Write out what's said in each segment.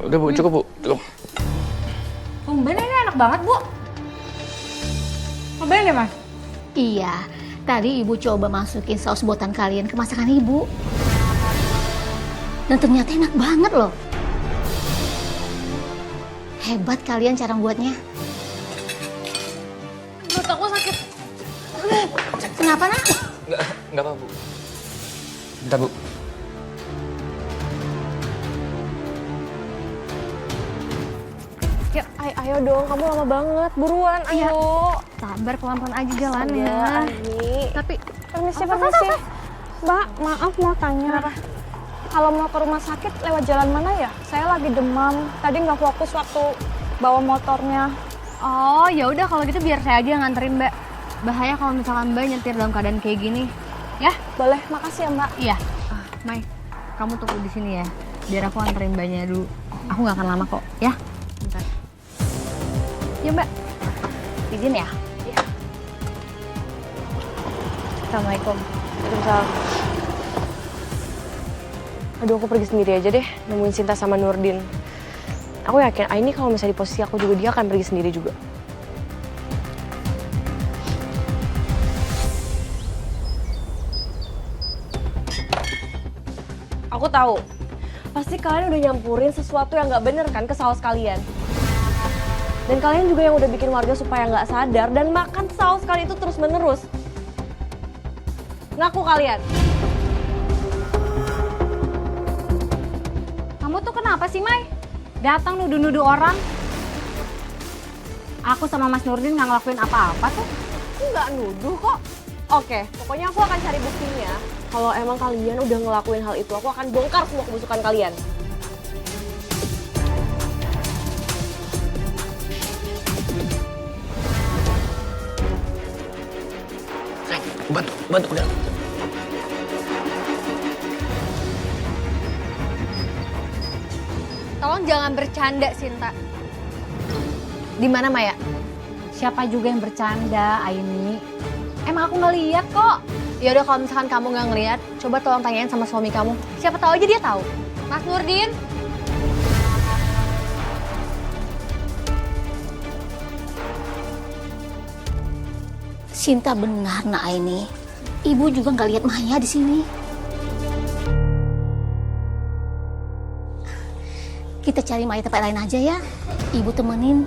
Udah Bu, cukup Bu, cukup. Tumben ini enak banget, Bu. Cobain deh, Mas. Iya, tadi ibu coba masukin saus buatan kalian ke masakan ibu. Dan ternyata enak banget loh. Hebat kalian cara buatnya. Perut aku sakit. Kenapa, Nak? Enggak apa Bu. Bentar Bu. Ya, ayo dong, kamu lama banget. Buruan, ayo. Sabar, pelan-pelan aja jalannya. Ani. Tapi, Permisi. Mbak, maaf mau tanya. Kalau mau ke rumah sakit lewat jalan mana ya? Saya lagi demam. Tadi nggak fokus waktu bawa motornya. oh ya udah kalau gitu biar saya aja yang nganterin, Mbak. Bahaya kalau misalkan Mbak nyetir dalam keadaan kayak gini. Ya? Boleh, makasih ya Mbak. Iya. Mai, kamu tunggu di sini ya. Biar aku anterin Mbaknya dulu. Aku nggak akan lama kok, ya? Bentar. Ya, Mbak. Izin ya? Iya. Assalamualaikum. Waalaikumsalam. Aduh, aku pergi sendiri aja deh, nemuin Sinta sama Nurdin. Aku yakin Aini kalau misalnya di posisi aku juga, dia akan pergi sendiri juga. Aku tahu, pasti kalian udah nyampurin sesuatu yang nggak bener kan ke saus kalian. Dan kalian juga yang udah bikin warga supaya nggak sadar dan makan saus kalian itu terus-menerus. Ngaku kalian. Kamu tuh kenapa sih, Mai? Datang nuduh-nuduh orang. Aku sama Mas Nurdin nggak ngelakuin apa-apa tuh. Aku nggak nuduh kok. Oke, pokoknya aku akan cari buktinya. Kalau emang kalian udah ngelakuin hal itu, aku akan bongkar semua kebusukan kalian. Bantu udah. Tolong jangan bercanda, Sinta. Di mana Maya? Siapa juga yang bercanda, Aini? Emang aku ngeliat kok. Ya udah kalau misalkan kamu nggak ngeliat, coba tolong tanyain sama suami kamu. Siapa tahu aja dia tahu. Mas Nurdin. Sinta benar, Nak Aini. Ibu juga nggak lihat Maya di sini. Kita cari Maya tempat lain aja ya. Ibu temenin.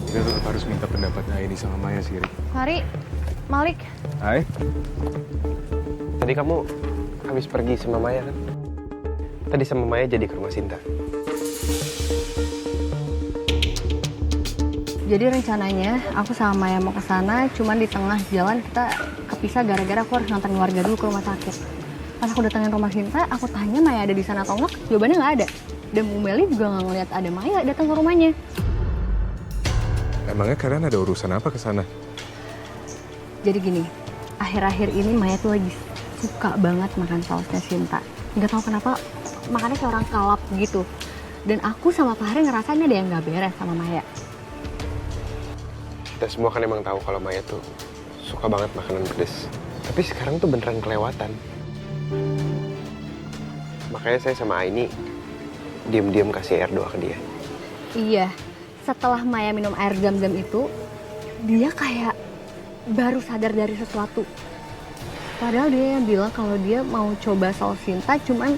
Kita tetap harus minta pendapat Aini sama Maya sih, Rik. Mari, Malik. Hai. Tadi kamu habis pergi sama Maya kan? Tadi sama Maya jadi ke rumah Sinta. Jadi rencananya aku sama Maya mau ke sana, cuman di tengah jalan kita kepisah gara-gara aku harus nganterin warga dulu ke rumah sakit. Pas aku datangin rumah Sinta, aku tanya Maya ada di sana atau enggak, jawabannya nggak ada. Dan Bu Meli juga nggak ngeliat ada Maya datang ke rumahnya. Emangnya kalian ada urusan apa ke sana? Jadi gini, akhir-akhir ini Maya tuh lagi suka banget makan sausnya Sinta. Nggak tahu kenapa makannya kayak orang kalap gitu. Dan aku sama Pak Hari ngerasa ini ada yang nggak beres sama Maya. Kita semua kan emang tahu kalau Maya tuh suka banget makanan pedes. Tapi sekarang tuh beneran kelewatan. Makanya saya sama Aini diam-diam kasih air doa ke dia. Iya, setelah Maya minum air zam-zam itu, dia kayak baru sadar dari sesuatu. Padahal dia yang bilang kalau dia mau coba saus Sinta, cuman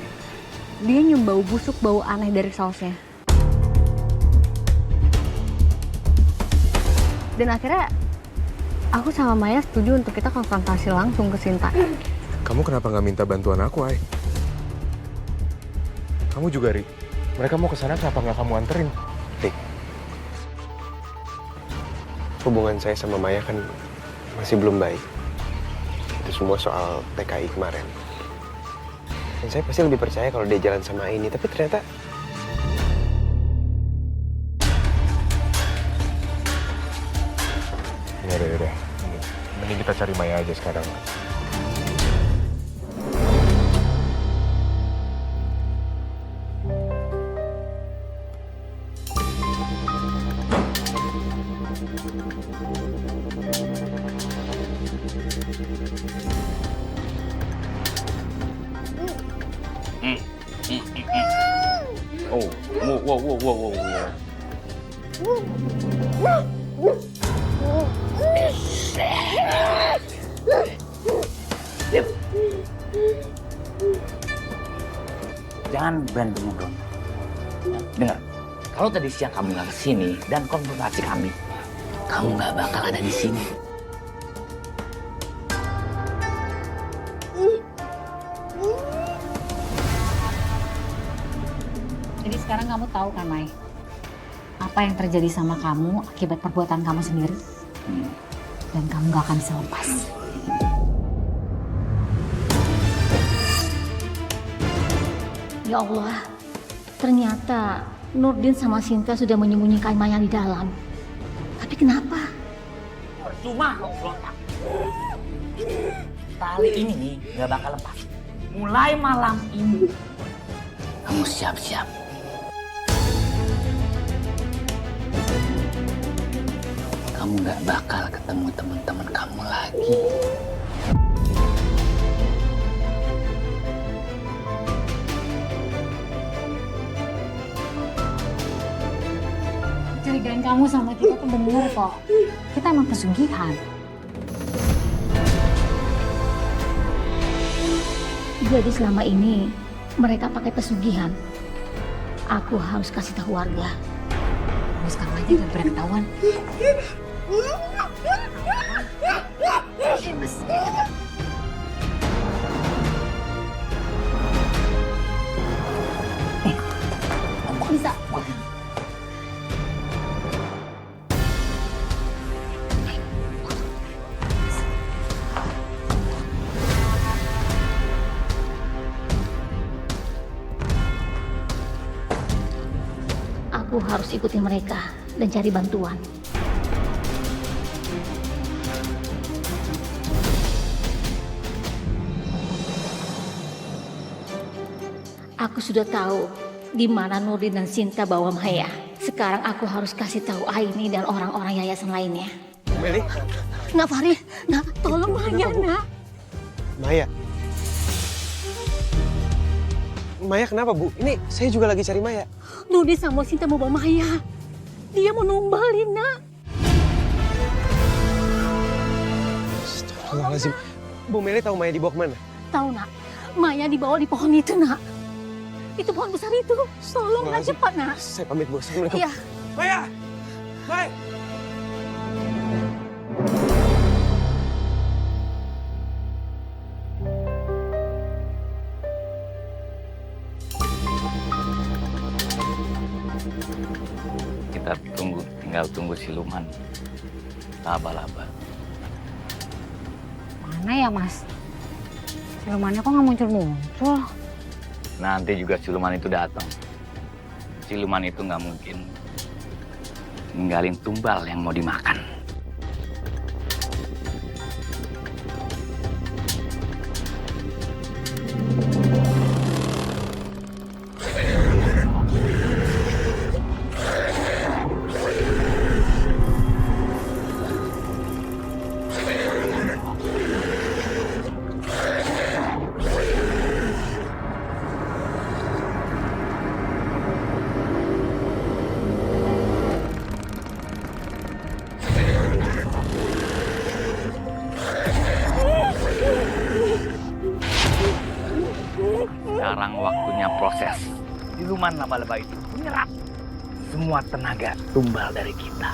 dia nyium bau busuk, bau aneh dari sausnya. Dan akhirnya aku sama Maya setuju untuk kita konfrontasi langsung ke Sinta. Kamu kenapa nggak minta bantuan aku, Ai? Kamu juga, Rik. Mereka mau ke sana, kenapa nggak kamu anterin? Rik, hubungan saya sama Maya kan masih belum baik. Itu semua soal TKI kemarin. Dan saya pasti lebih percaya kalau dia jalan sama Aini, tapi ternyata Yaudah. Mending kita cari Maya aja sekarang. Oh, wow. Jangan berantem ngobrol. Dengar, kalau tadi siang kamu nggak kesini dan konfrontasi kami, kamu nggak bakal ada di sini. Jadi sekarang kamu tahu kan, Mai? Apa yang terjadi sama kamu akibat perbuatan kamu sendiri? Dan kamu gak akan bisa lepas. Ya Allah, ternyata Nurdin sama Sinta sudah menyembunyikan Maya di dalam. Tapi kenapa? Percuma kamu berontak. Tali ini nih nggak bakal lepas. Mulai malam ini, kamu siap-siap. Kamu nggak bakal ketemu teman-teman kamu lagi. Curigaan kamu sama kita tuh bener kok. Kita emang pesugihan. Jadi selama ini mereka pakai pesugihan. Aku harus kasih tahu warga. Kamu sekarang aja gak pernah ketahuan. Kok bisa? Aku harus ikuti mereka dan cari bantuan. Aku sudah tahu di mana Nurdin dan Sinta bawa Maya. Sekarang aku harus kasih tahu Aini dan orang-orang yayasan lainnya. Meli, Nak Farid, nak tolong Maya, nak. Maya. Maya kenapa, Bu? Ini saya juga lagi cari Maya. Nurdin sama Sinta mau bawa Maya. Dia mau numbalin, nak. Astagfirullahaladzim. Bu Meli tahu Maya dibawa kemana? Tahu, nak. Maya dibawa di pohon itu, nak. Itu pohon besar itu. Tolong, nak, cepat, nak. Saya pamit, Bu. Assalamualaikum. Iya. Maya! Maya! Kita tinggal tunggu siluman laba-laba. Mana ya, Mas? Silumannya kok gak muncul-muncul? Nanti juga siluman itu datang. Siluman itu nggak mungkin ninggalin tumbal yang mau dimakan. Sekarang waktunya proses. Siluman laba-laba itu menyerap semua tenaga tumbal dari kita.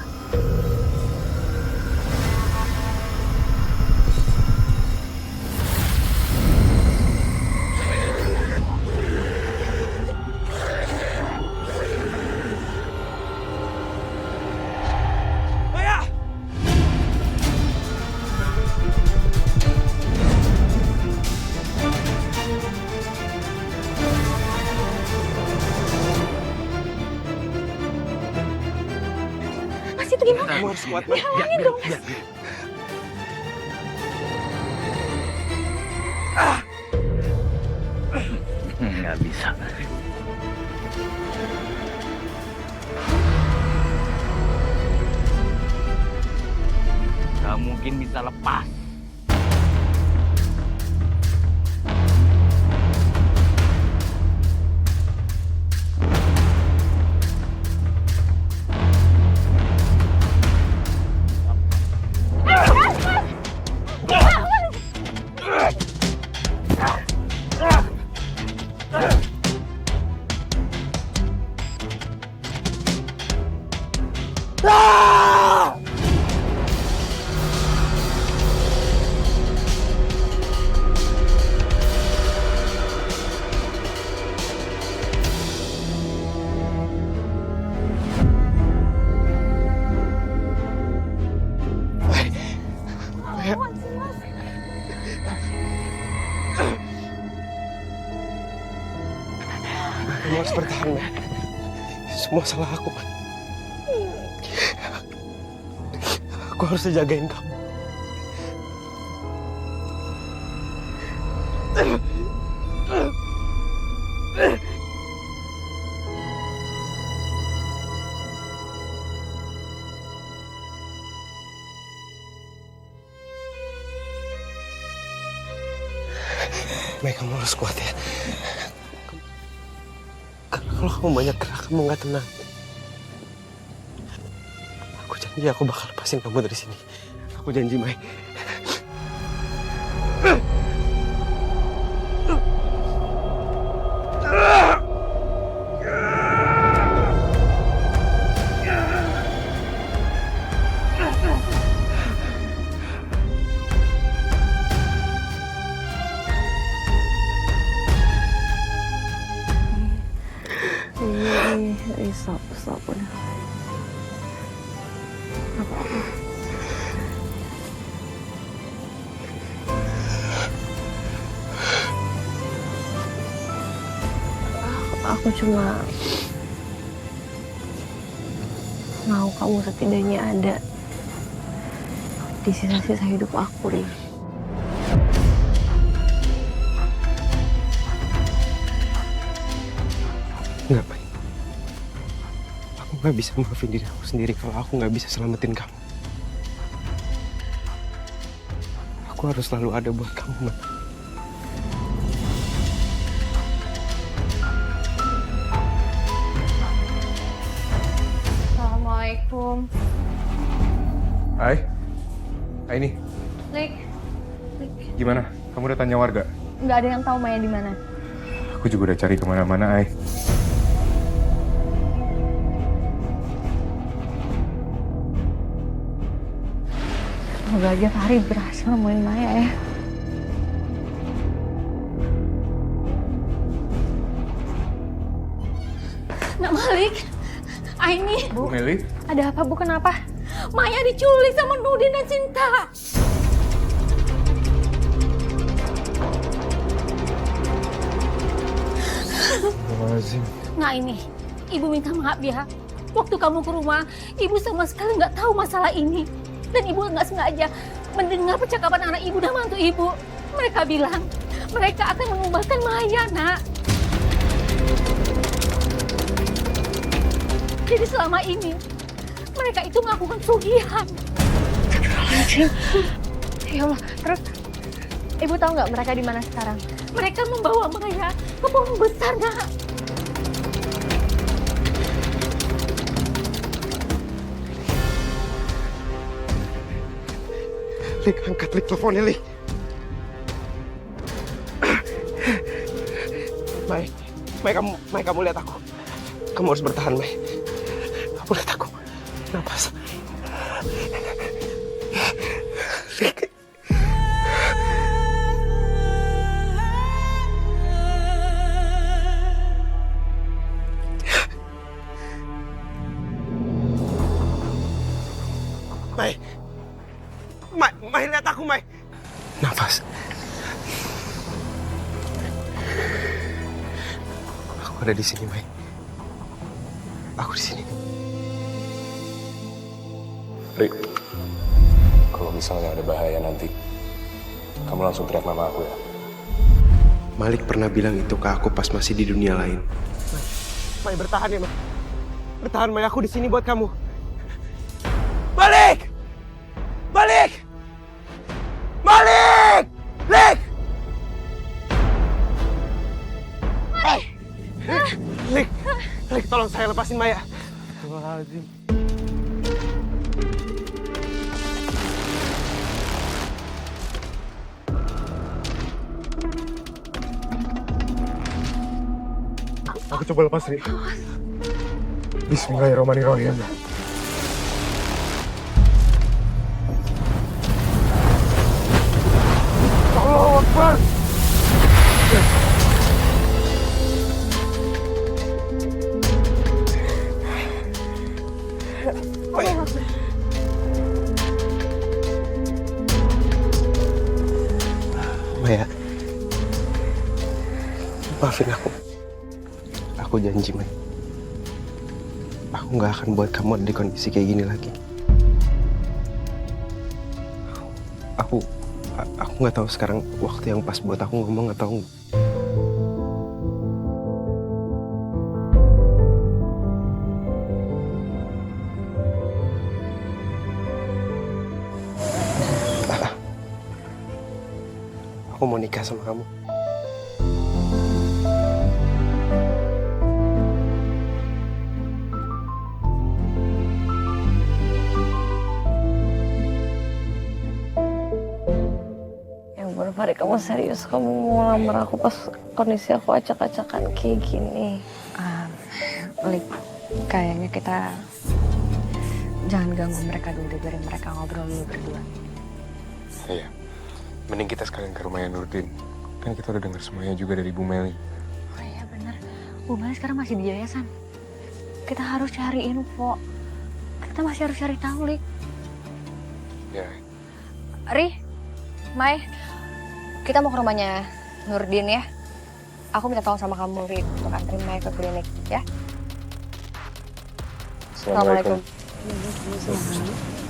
Mas, itu gimana? Kamu harus kuat, Maya. Halangin dong, Mas. Nggak bisa. Nggak mungkin bisa lepas. Kamu harus bertahan, Maya. Semua salah aku, Maya. Aku harus jagain kamu. Maya, kamu harus kuat ya. Karena kalau kamu banyak gerak, kamu nggak tenang. Aku janji aku bakal lepasin kamu dari sini. Aku janji, Maya. Stop udah. Apa-apa. Aku cuma mau kamu setidaknya ada di sisa-sisa hidup aku, Ri. Nggak, Maya. Aku nggak bisa maafin diri aku sendiri kalau aku nggak bisa selamatin kamu. Aku harus selalu ada buat kamu, Maya. Assalamualaikum. Hai. Hai ini. Lik, Gimana? Kamu udah tanya warga? nggak ada yang tahu Maya di mana. Aku juga udah cari kemana-mana, Ai. Semoga aja Fahri berhasil nemuin Maya ya. Nak Malik, Aini, Bu Meli? Ada apa, Bu? Kenapa? Maya diculik sama Nurdin dan Cinta. Lazim. Nah ini, ibu minta maaf ya. Waktu kamu ke rumah, ibu sama sekali nggak tahu masalah ini. Dan ibu nggak sengaja mendengar percakapan anak ibu dan mantu ibu. Mereka bilang, mereka akan mengubahkan Maya, nak. Jadi selama ini, mereka itu melakukan pesugihan. Ya Allah, terus Ibu tahu nggak mereka di mana sekarang? Mereka membawa Maya ke pohon besar, nak. Lik, angkat, Lik, teleponnya, Lik. Mai, kamu lihat aku. Kamu harus bertahan, Mai. Kamu lihat aku. Napas. Lik. Mai, lihat aku, Mai. Nafas. Aku ada di sini, Mai. Aku di sini. Rik, kalau misalnya ada bahaya nanti, kamu langsung teriak nama aku ya. Malik pernah bilang itu ke aku pas masih di dunia lain. Mai, bertahan ya, Mai. Bertahan, Mai. Aku di sini buat kamu. Malik! Malik! Malik! Lik! Malik! Lik, tolong saya lepasin Maya. Astagfirullahaladzim. Aku coba lepas, Rik. Bismillahirrahmanirrahim. Maya, maafin aku. Aku janji, Maya. Aku nggak akan buat kamu ada di kondisi kayak gini lagi. Aku nggak tahu sekarang waktu yang pas buat aku ngomong atau enggak. Aku mau nikah sama kamu. Ya ampun, Fari, kamu serius? Kamu mau lamar aku pas kondisi aku acak-acakan kayak gini? Lik, kayaknya kita jangan ganggu mereka dulu, biarin mereka ngobrol dulu berdua. Iya. Mending kita sekalian ke rumahnya Nurdin. Kan kita udah dengar semuanya juga dari Bu Meli. Oh iya bener, Bu Meli sekarang masih di yayasan. Kita harus cari info. Kita masih harus cari tahu, Lik. Ya. Ri, Mai, kita mau ke rumahnya Nurdin ya. Aku minta tolong sama kamu, Ri, untuk anterin Mai ke klinik ya. Assalamualaikum. Assalamualaikum.